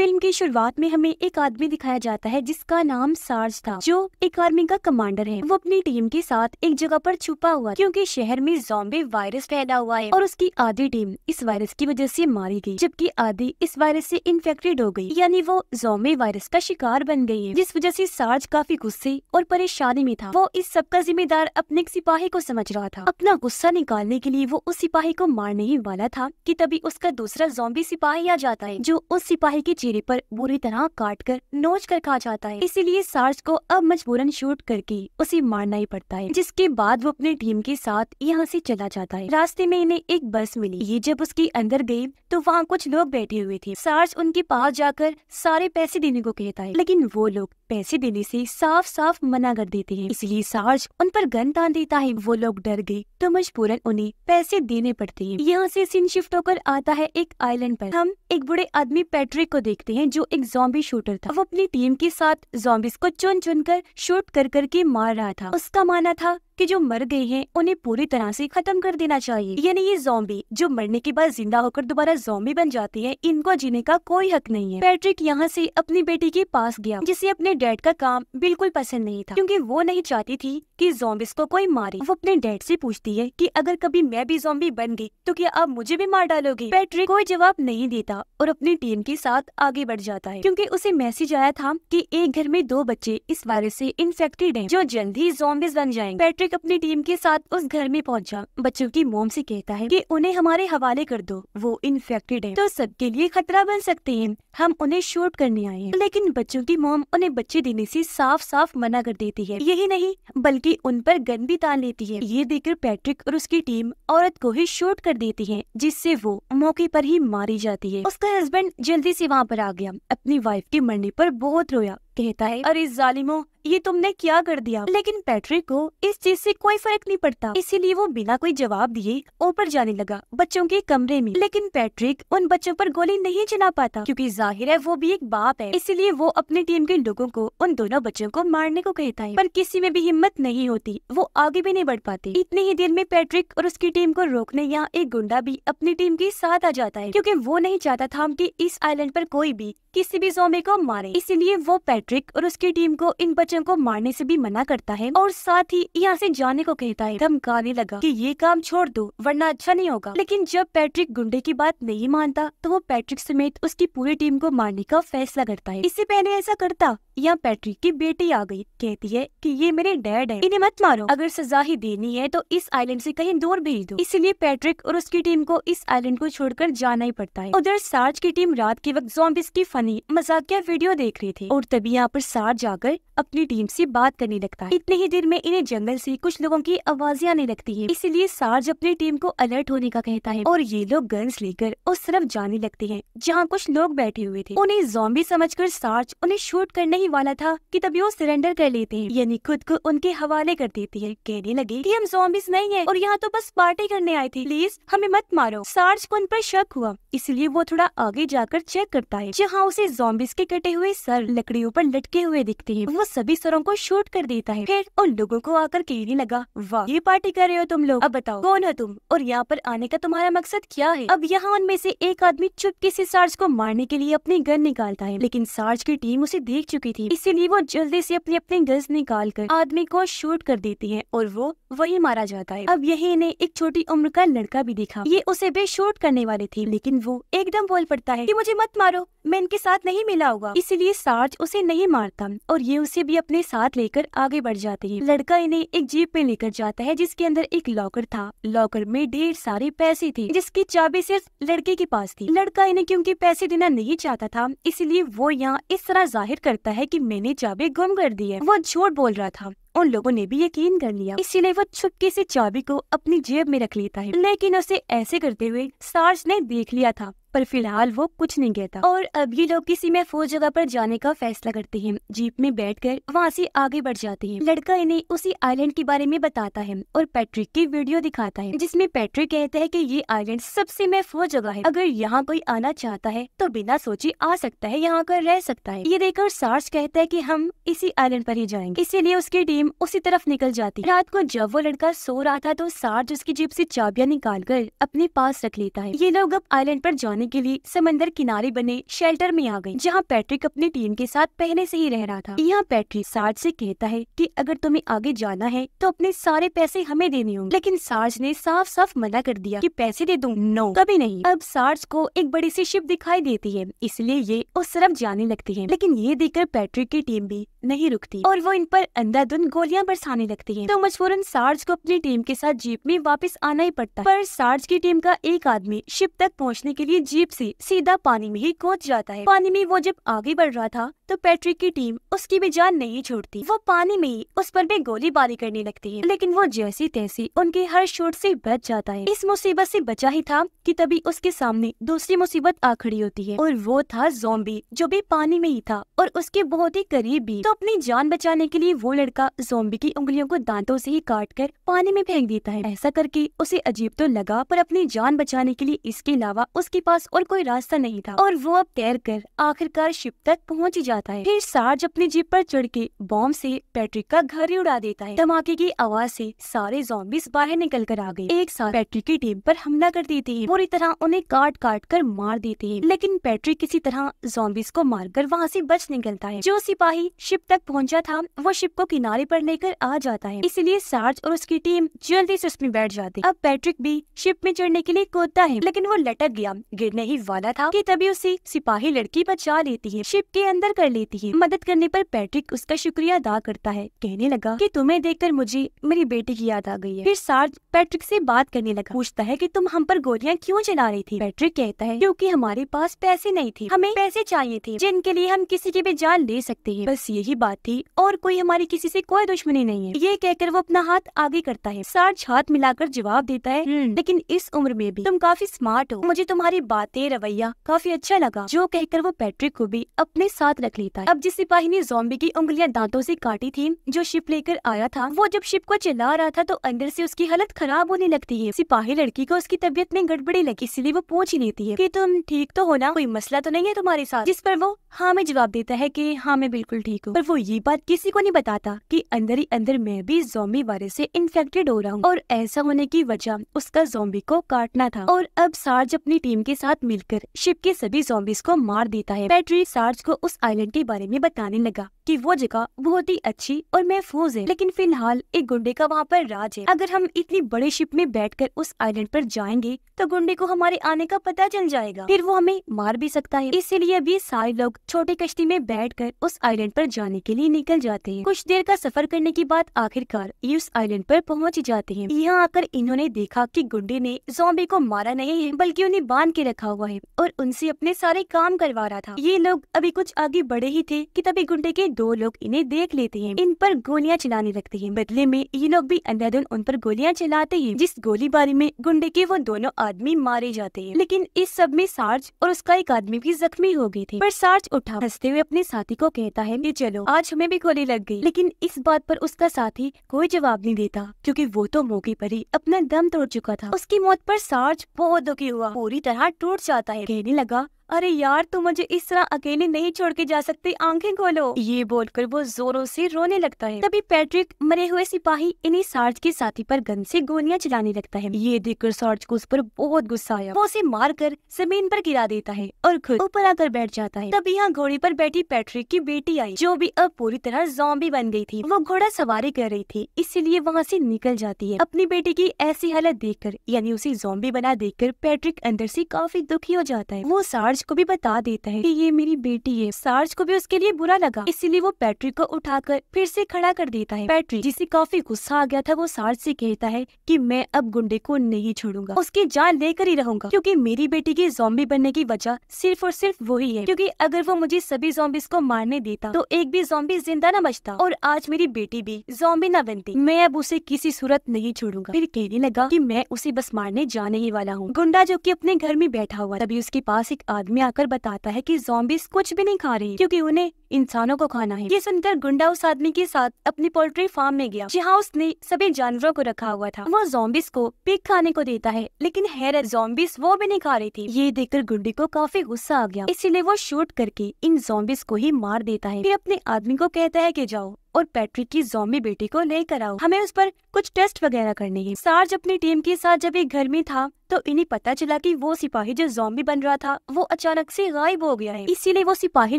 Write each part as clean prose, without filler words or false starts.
Film की शुरुआत में हमें एक आदमी दिखाया जाता है जिसका नाम सार्ज था, जो एक आर्मी का कमांडर है। वो अपनी टीम के साथ एक जगह पर छुपा हुआ क्योंकि शहर में ज़ॉम्बी वायरस फैला हुआ है और उसकी आधी टीम इस वायरस की वजह से मारी गई, जबकि आधी इस वायरस से इन्फेक्टेड हो गई, यानी वो ज़ॉम्बी वायरस का शिकार बन गई है। जिस वजह से सार्ज काफी गुस्से और परेशानी में था। वो इस सब का जिम्मेदार अपने एक सिपाही को समझ रहा था। अपना गुस्सा निकालने के लिए वो उस सिपाही को मारने ही वाला था कि तभी उसका दूसरा ज़ॉम्बी सिपाही आ जाता है, जो उस सिपाही के चेहरे पर बुरी तरह काट कर नोच कर खा जाता है। इसीलिए सार्ज को अब मजबूरन शूट करके उसे मारना ही पड़ता है, जिसके बाद वो अपनी टीम के साथ यहाँ से चला जाता है। रास्ते में इन्हें एक बस मिली। ये जब उसके अंदर गए तो वहाँ कुछ लोग बैठे हुए थे। सार्ज उनके पास जाकर सारे पैसे देने को कहता है, लेकिन वो लोग पैसे देने से साफ साफ मना कर देते हैं। इसलिए सार्ज उन पर गन तान देता है। वो लोग डर गए तो मजबूरन उन्हें पैसे देने पड़ते हैं। यहाँ से सीन शिफ्ट होकर आता है एक आइलैंड पर। हम एक बूढ़े आदमी पैट्रिक को देखते हैं, जो एक ज़ॉम्बी शूटर था। वो अपनी टीम के साथ ज़ॉम्बीज को चुन चुन कर शूट कर करके मार रहा था। उसका मानना था कि जो मर गए हैं उन्हें पूरी तरह से खत्म कर देना चाहिए, यानी ये ज़ॉम्बी जो मरने के बाद जिंदा होकर दोबारा ज़ॉम्बी बन जाती है, इनको जीने का कोई हक नहीं है। पैट्रिक यहाँ से अपनी बेटी के पास गया, जिसे अपने डैड का काम बिल्कुल पसंद नहीं था, क्योंकि वो नहीं चाहती थी कि ज़ॉम्बीज को कोई मारे। वो अपने डैड से पूछती है कि अगर कभी मैं भी ज़ॉम्बी बन गई तो क्या आप मुझे भी मार डालोगे? पैट्रिक कोई जवाब नहीं देता और अपनी टीम के साथ आगे बढ़ जाता है, क्योंकि उसे मैसेज आया था कि एक घर में 2 बच्चे इस वायरस से इन्फेक्टेड हैं, जो जल्द ही ज़ॉम्बीज बन जाएंगे। पैट्रिक अपनी टीम के साथ उस घर में पहुंचा। बच्चों की मोम से कहता है कि उन्हें हमारे हवाले कर दो, वो इन्फेक्टेड है तो सबके लिए खतरा बन सकते हैं, हम उन्हें शूट करने आए हैं। लेकिन बच्चों की मोम उन्हें बच्चे देने से साफ साफ मना कर देती है। यही नहीं बल्कि उन पर गन भी तान लेती है। ये देखकर पैट्रिक और उसकी टीम औरत को ही शूट कर देती है, जिससे वो मौके पर ही मारी जाती है। उसका हस्बैंड जल्दी से वहाँ पर आ गया। अपनी वाइफ के मरने पर बहुत रोया। कहता है, अरे जालिमो, ये तुमने क्या कर दिया? लेकिन पैट्रिक को इस चीज से कोई फर्क नहीं पड़ता, इसीलिए वो बिना कोई जवाब दिए ऊपर जाने लगा बच्चों के कमरे में। लेकिन पैट्रिक उन बच्चों पर गोली नहीं चला पाता, क्योंकि जाहिर है वो भी एक बाप है। इसीलिए वो अपनी टीम के लोगों को उन दोनों बच्चों को मारने को कहता है, पर किसी में भी हिम्मत नहीं होती, वो आगे भी नहीं बढ़ पाते। इतनी ही देर में पैट्रिक और उसकी टीम को रोकने यहाँ एक गुंडा भी अपनी टीम के साथ आ जाता है, क्योंकि वो नहीं चाहता था कि इस आइलैंड पर कोई भी किसी भी ज़ॉम्बी को मारे। इसीलिए वो पैट्रिक और उसकी टीम को इन बच्चों को मारने से भी मना करता है और साथ ही यहाँ से जाने को कहता है। धमकाने लगा कि ये काम छोड़ दो वरना अच्छा नहीं होगा। लेकिन जब पैट्रिक गुंडे की बात नहीं मानता तो वो पैट्रिक समेत उसकी पूरी टीम को मारने का फैसला करता है। इससे पहले ऐसा करता, यहाँ पैट्रिक की बेटी आ गई। कहती है कि ये मेरे डैड है, इन्हें मत मारो, अगर सजा ही देनी है तो इस आइलैंड से कहीं दूर भेज दो। इसीलिए पैट्रिक और उसकी टीम को इस आइलैंड को छोड़कर जाना ही पड़ता है। उधर सार्ज की टीम रात के वक्त ज़ॉम्बीज की फनी मजाकिया वीडियो देख रही थी और तभी यहाँ पर सार्ज जाकर अपनी टीम से बात करने लगता है। इतने ही देर में इन्हें जंगल से कुछ लोगों की आवाजें आने लगती है। इसीलिए सार्ज अपनी टीम को अलर्ट होने का कहता है और ये लोग गन्स लेकर उस तरफ जाने लगते हैं जहाँ कुछ लोग बैठे हुए थे। उन्हें ज़ॉम्बी समझकर सार्ज उन्हें शूट करने ही वाला था कि तभी वो सरेंडर कर लेते हैं, यानी खुद को उनके हवाले कर देती है। कहने लगे कि हम ज़ॉम्बीज नहीं है और यहाँ तो बस पार्टी करने आए थे, प्लीज हमें मत मारो। सार्ज को उन पर शक हुआ, इसलिए वो थोड़ा आगे जाकर चेक करता है, जहाँ उसे ज़ॉम्बीज के कटे हुए सर लकड़ियों पर लटके हुए दिखते हैं। वो सभी सरों को शूट कर देता है। फिर उन लोगों को आकर कहने लगा, वाह ये पार्टी कर रहे हो तुम लोग, अब बताओ कौन हो तुम और यहाँ पर आने का तुम्हारा मकसद क्या है? अब यहाँ उनमें से एक आदमी चुपके से सार्ज को मारने के लिए अपनी गन निकालता है, लेकिन सार्ज की टीम उसे देख चुकी थी, इसीलिए वो जल्दी से अपनी गन्स निकाल कर आदमी को शूट कर देती है और वो वही मारा जाता है। अब यही इन्हें एक छोटी उम्र का लड़का भी दिखा। ये उसे भी शूट करने वाले थे, लेकिन वो एकदम बोल पड़ता है कि मुझे मत मारो, मैं इनके साथ नहीं मिला होगा। इसीलिए सार्ज उसे नहीं मारता और ये उसे भी अपने साथ लेकर आगे बढ़ जाते हैं। लड़का इन्हें एक जीप पे लेकर जाता है, जिसके अंदर एक लॉकर था। लॉकर में ढेर सारे पैसे थे, जिसकी चाबी सिर्फ लड़के के पास थी। लड़का इन्हें क्योंकि पैसे देना नहीं चाहता था, इसलिए वो यहाँ इस तरह जाहिर करता है कि मैंने चाबी गुम कर दी है। वो झूठ बोल रहा था। उन लोगों ने भी यकीन कर लिया, इसीलिए वो चुपके से चाबी को अपनी जेब में रख लेता है। लेकिन उसे ऐसे करते हुए सार्ज ने देख लिया था, पर फिलहाल वो कुछ नहीं कहता। और अब ये लोग किसी महफूज जगह पर जाने का फैसला करते हैं। जीप में बैठकर वहाँ से आगे बढ़ जाते हैं। लड़का इन्हें उसी आइलैंड के बारे में बताता है और पैट्रिक की वीडियो दिखाता है, जिसमें पैट्रिक कहता है कि ये आइलैंड सबसे महफूज जगह है, अगर यहाँ कोई आना चाहता है तो बिना सोचे आ सकता है, यहाँ कर रह सकता है। ये देखकर सार्ज कहता है कि हम इसी आइलैंड पर ही जाएंगे, इसीलिए उसकी टीम उसी तरफ निकल जाती। रात को जब वो लड़का सो रहा था तो सार्ज उसकी जेब से चाबियां निकालकर अपने पास रख लेता है। ये लोग अब आइलैंड पर जाने बचाने के लिए समंदर किनारे बने शेल्टर में आ गई, जहाँ पैट्रिक अपनी टीम के साथ पहले से ही रह रहा था। यहाँ पैट्रिक सार्ज से कहता है कि अगर तुम्हें आगे जाना है तो अपने सारे पैसे हमें देने होंगे, लेकिन सार्ज ने साफ साफ मना कर दिया कि पैसे दे दूं, नो कभी नहीं। अब सार्ज को एक बड़ी सी शिप दिखाई देती है, इसलिए ये उस तरफ जाने लगती है, लेकिन ये देखकर पैट्रिक की टीम भी नहीं रुकती और वो इन पर अंधाधुंध गोलियां बरसाने लगती है। तो मजबूरन सार्ज को अपनी टीम के साथ जीप में वापस आना ही पड़ता है। पर सार्ज की टीम का एक आदमी शिप तक पहुंचने के लिए जीप से सीधा पानी में ही कूद जाता है। पानी में वो जब आगे बढ़ रहा था तो पैट्रिक की टीम उसकी भी जान नहीं छोड़ती, वो पानी में ही उस पर भी गोलीबारी करने लगती है, लेकिन वो जैसी तैसी उनके हर शॉट से बच जाता है। इस मुसीबत से बचा ही था कि तभी उसके सामने दूसरी मुसीबत आ खड़ी होती है और वो था ज़ॉम्बी, जो भी पानी में ही था और उसके बहुत ही करीब भी। तो अपनी जान बचाने के लिए वो लड़का ज़ॉम्बी की उंगलियों को दांतों से ही काटकर पानी में फेंक देता है। ऐसा करके उसे अजीब तो लगा, पर अपनी जान बचाने के लिए इसके अलावा उसके पास और कोई रास्ता नहीं था और वो अब तैरकर आखिरकार शिप तक पहुंच ही जाता है। फिर सार्ज अपनी जीप पर चढ़ के बॉम्ब से पैट्रिक का घर ही उड़ा देता है। धमाके की आवाज से सारे ज़ॉम्बीज़ बाहर निकल कर आ गए, एक साथ पैट्रिक की टीम पर हमला कर देते हैं, पूरी तरह उन्हें काट काट कर मार देते हैं। लेकिन पैट्रिक किसी तरह ज़ॉम्बीज़ को मारकर वहाँ से बच निकलता है। जो सिपाही शिप तक पहुँचा था वो शिप को किनारे पर लेकर आ जाता है, इसलिए सार्ज और उसकी टीम जल्दी से उसमें बैठ जाती। अब पैट्रिक भी शिप में चढ़ने के लिए कूदता है, लेकिन वो लटक गया, गिरने ही वाला था कि तभी उसे सिपाही लड़की बचा लेती है, शिप के अंदर कर लेती है। मदद करने पर पैट्रिक उसका शुक्रिया अदा करता है, कहने लगा कि तुम्हें देखकर मुझे मेरी बेटी की याद आ गई है। फिर सार्ज पैट्रिक से बात करने लगा, पूछता है कि तुम हम पर गोलियां क्यों चला रही थी। पैट्रिक कहता है क्योंकि हमारे पास पैसे नहीं थे, हमें पैसे चाहिए थे जिनके लिए हम किसी की भी जान ले सकते हैं, बस यही बात थी और कोई हमारी किसी से कोई दुश्मनी नहीं है। ये कहकर वो अपना हाथ आगे करता है। सार्ज हाथ मिलाकर जवाब देता है लेकिन इस उम्र में भी तुम काफी स्मार्ट हो, मुझे तुम्हारी बातें रवैया काफी अच्छा लगा। जो कहकर वो पैट्रिक को भी अपने साथ रख लेता है। अब जिस सिपाही ने ज़ॉम्बी की उंगलियां दांतों से काटी थी, जो शिप लेकर आया था, वो जब शिप को चला रहा था तो अंदर से उसकी हालत खराब होने लगती है। सिपाही लड़की को उसकी तबीयत में गड़बड़ी लगी, इसलिए वो पूछ ही लेती है कि तुम ठीक तो हो ना, कोई मसला तो नहीं है तुम्हारे साथ। जिस पर वो हाँ में जवाब देता है कि हाँ मैं बिल्कुल ठीक हूँ। पर वो ये बात किसी को नहीं बताता कि अंदर ही अंदर मैं भी ज़ॉम्बी वायरस से इन्फेक्टेड हो रहा हूँ और ऐसा होने की वजह उसका ज़ॉम्बी को काटना था। और अब सार्ज अपनी टीम के साथ मिलकर शिप के सभी ज़ॉम्बीज़ को मार देता है। पैट्रिक सार्ज को उस आइलैंड के बारे में बताने लगा कि वो जगह बहुत ही अच्छी और महफूज है, लेकिन फिलहाल एक गुंडे का वहाँ पर राज है। अगर हम इतनी बड़ी शिप में बैठकर उस आइलैंड पर जाएंगे तो गुंडे को हमारे आने का पता चल जाएगा, फिर वो हमें मार भी सकता है। इसीलिए अभी सारे लोग छोटी कश्ती में बैठकर उस आइलैंड पर जाने के लिए निकल जाते हैं। कुछ देर का सफर करने के बाद आखिरकार ये उस आइलैंड पर पहुँच जाते हैं। यहाँ आकर इन्होंने देखा कि गुंडे ने ज़ॉम्बी को मारा नहीं है, बल्कि उन्हें बांध के रखा हुआ है और उनसे अपने सारे काम करवा रहा था। ये लोग अभी कुछ आगे बढ़े ही थे कि तभी गुंडे के दो लोग इन्हें देख लेते हैं, इन पर गोलियां चलाने लगते हैं। बदले में ये लोग भी अंधाधुंध उन पर गोलियां चलाते हैं, जिस गोलीबारी में गुंडे के वो दोनों आदमी मारे जाते हैं। लेकिन इस सब में सार्ज और उसका एक आदमी भी जख्मी हो गए थे। पर सार्ज उठा, हंसते हुए अपने साथी को कहता है कि चलो आज हमें भी गोली लग गई। लेकिन इस बात पर उसका साथी कोई जवाब नहीं देता, क्योंकि वो तो मौके पर ही अपना दम तोड़ चुका था। उसकी मौत पर सार्ज बहुत दुखी हुआ, पूरी तरह टूट जाता है, कहने लगा अरे यार तुम मुझे इस तरह अकेले नहीं छोड़ के जा सकते, आंखें खोलो। ये बोलकर वो जोरों से रोने लगता है। तभी पैट्रिक मरे हुए सिपाही इन्हीं सार्ज के साथी पर गन से गोलियां चलाने लगता है। ये देखकर सार्ज को उस पर बहुत गुस्सा आया, वो उसे मारकर जमीन पर गिरा देता है और खुद ऊपर आकर बैठ जाता है। तभी यहाँ घोड़ी पर बैठी पैट्रिक की बेटी आई, जो भी अब पूरी तरह ज़ॉम्बी बन गई थी। वो घोड़ा सवारी कर रही थी, इसीलिए वहाँ से निकल जाती है। अपनी बेटी की ऐसी हालत देखकर, यानी उसे ज़ॉम्बी बना देखकर पैट्रिक अंदर से काफी दुखी हो जाता है। वो सार्ज को भी बता देता है कि ये मेरी बेटी है। सार्ज को भी उसके लिए बुरा लगा, इसीलिए वो पैट्रिक को उठाकर फिर से खड़ा कर देता है। पैट्रिक जिसे काफी गुस्सा आ गया था, वो सार्ज से कहता है कि मैं अब गुंडे को नहीं छोड़ूंगा, उसकी जान लेकर ही रहूंगा, क्योंकि मेरी बेटी के ज़ॉम्बी बनने की वजह सिर्फ और सिर्फ वही है। क्योंकि अगर वो मुझे सभी ज़ॉम्बीज़ को मारने देता तो एक भी ज़ॉम्बी जिंदा न बचता और आज मेरी बेटी भी ज़ॉम्बी न बनती। मैं अब उसे किसी सूरत नहीं छोड़ूंगा। फिर कहने लगा कि मैं उसे बस मारने जाने ही वाला हूँ। गुंडा जो कि अपने घर में बैठा हुआ, तभी उसके पास एक आदमी आकर बताता है कि ज़ॉम्बीज़ कुछ भी नहीं खा रही, क्योंकि उन्हें इंसानों को खाना है। ये सुनकर गुंडा उस आदमी के साथ अपनी पोल्ट्री फार्म में गया, जहाँ उसने सभी जानवरों को रखा हुआ था। वो ज़ॉम्बीज़ को पिग खाने को देता है, लेकिन हैरत ज़ॉम्बीज़ वो भी नहीं खा रही थी। ये देखकर गुंडे को काफी गुस्सा आ गया, इसीलिए वो शूट करके इन ज़ॉम्बीज़ को ही मार देता है। फिर अपने आदमी को कहता है कि जाओ और पैट्रिक की ज़ॉम्बी बेटी को लेकर आओ, हमें उस पर कुछ टेस्ट वगैरह करने हैं। सार्ज अपनी टीम के साथ जब एक घर में था तो इन्हें पता चला कि वो सिपाही जो ज़ॉम्बी बन रहा था वो अचानक से गायब हो गया है। इसीलिए वो सिपाही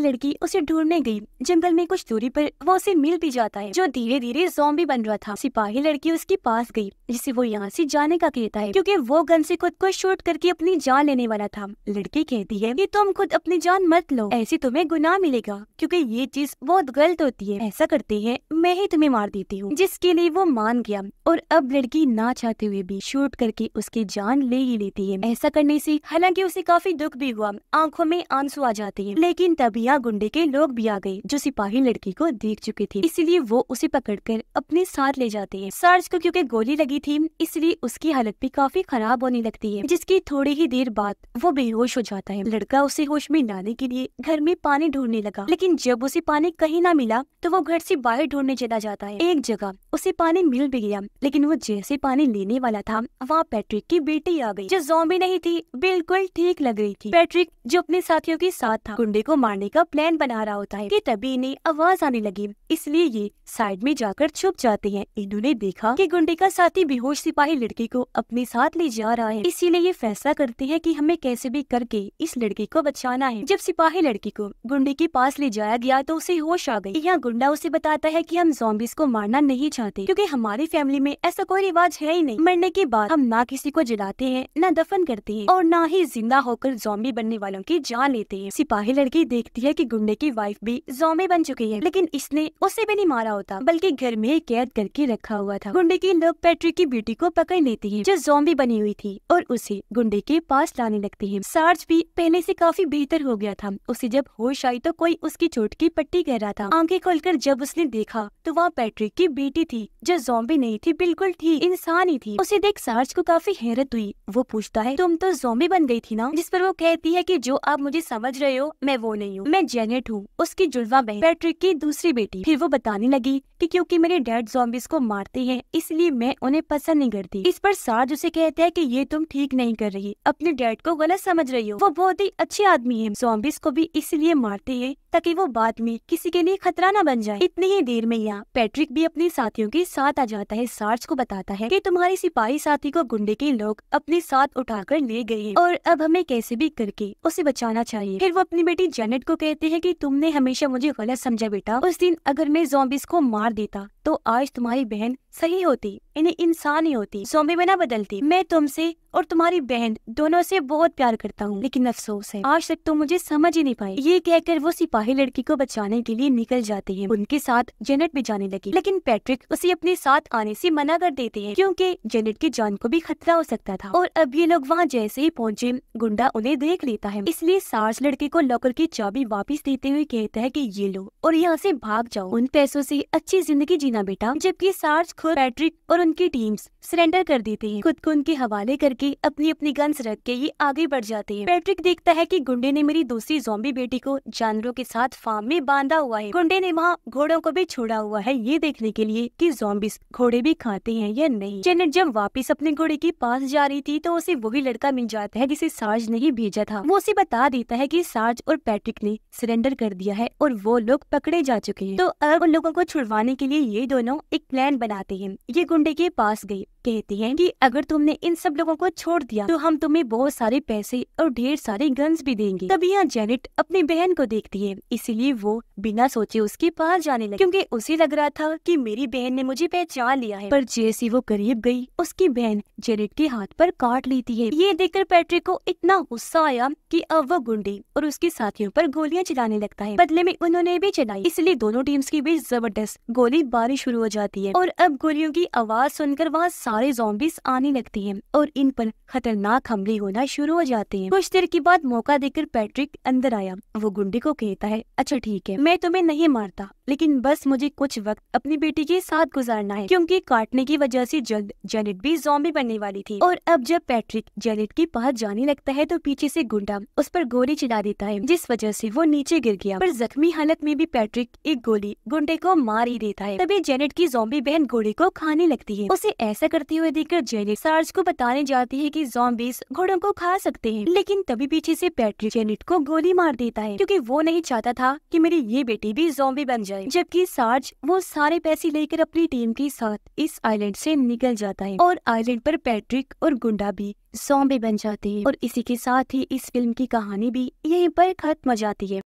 लड़की उसे ढूंढने गई। जंगल में कुछ दूरी पर वो उसे मिल भी जाता है, जो धीरे धीरे ज़ॉम्बी बन रहा था। सिपाही लड़की उसके पास गई, जिसे वो यहाँ से जाने का कहता है, क्योंकि वो गन से खुद को शूट करके अपनी जान लेने वाला था। लड़की कहती है कि तुम खुद अपनी जान मत लो, ऐसे तुम्हें गुनाह मिलेगा, क्योंकि ये चीज बहुत गलत होती है। ऐसा करते हैं मैं ही तुम्हें मार देती हूँ, जिसके लिए वो मान गया। और अब लड़की ना चाहते हुए भी शूट करके उसकी जान ले ही लेती है। ऐसा करने से हालांकि उसे काफी दुख भी हुआ, आंखों में आंसू आ जाते हैं। लेकिन तब यहाँ गुंडे के लोग भी आ गए, जो सिपाही लड़की को देख चुके थे, इसलिए वो उसे पकड़कर अपने साथ ले जाते हैं। सार्ज को क्योंकि गोली लगी थी, इसलिए उसकी हालत भी काफी खराब होने लगती है, जिसकी थोड़ी ही देर बाद वो बेहोश हो जाता है। लड़का उसे होश में लाने के लिए घर में पानी ढूंढने लगा, लेकिन जब उसे पानी कहीं ना मिला तो वो घर से बाहर ढूंढने चला जाता है। एक जगह उसे पानी मिल भी गया, लेकिन वो जैसे पानी लेने वाला था, वहाँ पैट्रिक की बेटी आ गई, जो ज़ॉम्बी नहीं थी, बिल्कुल ठीक लग रही थी। पैट्रिक जो अपने साथियों के साथ था, गुंडे को मारने का प्लान बना रहा होता है कि तभी इन्हें आवाज आने लगी, इसलिए ये साइड में जाकर छुप जाते हैं। इन्होंने देखा कि गुंडे का साथी बेहोश सिपाही लड़की को अपने साथ ले जा रहा है, इसीलिए ये फैसला करते हैं कि हमें कैसे भी करके इस लड़की को बचाना है। जब सिपाही लड़की को गुंडे के पास ले जाया गया तो उसे होश आ गई। यहाँ गुंडा उसे बताता है कि हम ज़ॉम्बीज़ को मारना नहीं चाहते, क्योंकि हमारी फैमिली में ऐसा कोई रिवाज है ही नहीं। मरने के बाद हम ना किसी को जलाते हैं, ना दफन करते हैं, और ना ही जिंदा होकर ज़ॉम्बी बनने वालों की जान लेते हैं। सिपाही लड़की देखती है कि गुंडे की वाइफ भी ज़ॉम्बी बन चुकी है, लेकिन इसने उसे भी नहीं मारा होता, बल्कि घर में कैद करके रखा हुआ था। गुंडे के लोग पैट्रिक की बेटी को पकड़ लेते हैं, जो ज़ॉम्बी बनी हुई थी, और उसे गुंडे के पास लाने लगते हैं। सार्ज भी पहले से काफी बेहतर हो गया था। उसे जब होश आई तो कोई उसकी चोट की पट्टी कर रहा था। आंखें खोलकर जब उसने देखा तो वहाँ पैट्रिक की बेटी थी, जो ज़ॉम्बी नहीं थी, बिल्कुल ठीक इंसान ही थी। उसे देख सार्ज को काफी हैरत हुई। वो पूछता है तुम तो ज़ॉम्बी बन गई थी ना? जिस पर वो कहती है कि जो आप मुझे समझ रहे हो मैं वो नहीं हूँ, मैं जेनेट हूँ, उसकी जुड़वा बहन, पैट्रिक की दूसरी बेटी। फिर वो बताने लगी कि क्योंकि मेरे डैड ज़ॉम्बीज़ को मारते हैं, इसलिए मैं उन्हें पसंद नहीं करती। इस पर सार्ज उसे कहता है कि ये तुम ठीक नहीं कर रही, अपने डैड को गलत समझ रही हो, वो बहुत ही अच्छे आदमी है। ज़ॉम्बीज़ को भी इसलिए मारते हैं ताकि वो बाद में किसी के लिए खतरा न बन जाए। इतनी ही देर में यहाँ पैट्रिक भी अपने साथियों के साथ आ जाता है। सार्ज को बताता है कि तुम्हारे सिपाही साथी को गुंडे के लोग अपने साथ उठाकर ले गए हैं, और अब हमें कैसे भी करके उसे बचाना चाहिए। फिर वो अपनी बेटी जेनेट को कहते हैं कि तुमने हमेशा मुझे गलत समझा बेटा। उस दिन अगर मैं ज़ॉम्बीज़ को मार देता तो आज तुम्हारी बहन सही होती, इन्हें इंसान ही होती, ज़ॉम्बी में ना बदलती। मैं तुमसे और तुम्हारी बहन दोनों से बहुत प्यार करता हूँ, लेकिन अफसोस है आज तक तुम मुझे समझ ही नहीं पाई। ये कहकर वो सिपाही लड़की को बचाने के लिए निकल जाते हैं। उनके साथ जेनेट भी जाने लगी, लेकिन पैट्रिक उसे अपने साथ आने से मना कर देते हैं, क्योंकि जेनेट की जान को भी खतरा हो सकता था। और अब ये लोग वहाँ जैसे ही पहुँचे, गुंडा उन्हें देख लेता है, इसलिए सार्ज लड़के को लॉकर की चाबी वापस देते हुए कहता है कि ये लो और यहाँ से भाग जाओ, उन पैसों से अच्छी जिंदगी जीना बेटा। जबकि सार्ज खुद पैट्रिक और उनकी टीम्स सरेंडर कर देते हैं, खुद को उनके हवाले करके अपनी अपनी गन्स रख के ये आगे बढ़ जाते हैं। पैट्रिक देखता है कि गुंडे ने मेरी दूसरी ज़ॉम्बी बेटी को जानवरों के साथ फार्म में बांधा हुआ है। गुंडे ने वहाँ घोड़ों को भी छोड़ा हुआ है, ये देखने के लिए कि ज़ॉम्बीज़ घोड़े भी खाते हैं या नहीं। जेनेट जब वापस अपने घोड़े के पास जा रही थी तो उसे वही लड़का मिल जाता है जिसे सार्ज ने ही भेजा था। वो उसे बता देता है कि सार्ज और पैट्रिक ने सरेंडर कर दिया है और वो लोग पकड़े जा चुके हैं। तो अब उन लोगों को छुड़वाने के लिए ये दोनों एक प्लान बनाते हैं। ये गुंडे के पास गए, कहती हैं कि अगर तुमने इन सब लोगों को छोड़ दिया तो हम तुम्हें बहुत सारे पैसे और ढेर सारे गन्स भी देंगे। तभी यहाँ जेनेट अपनी बहन को देखती है, इसीलिए वो बिना सोचे उसके पास जाने लगी, क्योंकि उसे लग रहा था कि मेरी बहन ने मुझे पहचान लिया है। पर जैसे वो करीब गई, उसकी बहन जेनेट के हाथ पर काट लेती है। ये देखकर पैट्रिक को इतना गुस्सा आया कि अब वो गुंडे और उसके साथियों पर गोलियां चलाने लगता है। बदले में उन्होंने भी चलाई, इसलिए दोनों टीम्स के बीच जबरदस्त गोलीबारी शुरू हो जाती है। और अब गोलियों की आवाज सुनकर वहाँ सारे ज़ॉम्बीज़ आने लगती हैं और इन पर खतरनाक हमले होना शुरू हो जाते हैं। कुछ देर के बाद मौका देकर पैट्रिक अंदर आया। वो गुंडे को कहता है, अच्छा ठीक है, मैं तुम्हें नहीं मारता, लेकिन बस मुझे कुछ वक्त अपनी बेटी के साथ गुजारना है, क्योंकि काटने की वजह से जल्द जेनेट भी ज़ॉम्बी बनने वाली थी। और अब जब पैट्रिक जेनेट के पास जाने लगता है तो पीछे से गुंडा उस पर गोली चला देता है, जिस वजह से वो नीचे गिर गया। पर जख्मी हालत में भी पैट्रिक एक गोली गुंडे को मार ही देता है। तभी जेनेट की ज़ॉम्बी बहन घोड़े को खाने लगती है। उसे ऐसा करते हुए देखकर जेनेट सार्ज को बताने जाती है कि ज़ॉम्बीज़ घोड़ों को खा सकते हैं, लेकिन तभी पीछे से पैट्रिक जेनेट को गोली मार देता है, क्योंकि वो नहीं चाहता था कि मेरी ये बेटी भी ज़ॉम्बी बन जाए। जाए, जबकि सार्ज वो सारे पैसे लेकर अपनी टीम के साथ इस आइलैंड से निकल जाता है और आइलैंड पर पैट्रिक और गुंडा भी ज़ॉम्बी बन जाते हैं। और इसी के साथ ही इस फिल्म की कहानी भी यहीं पर खत्म हो जाती है।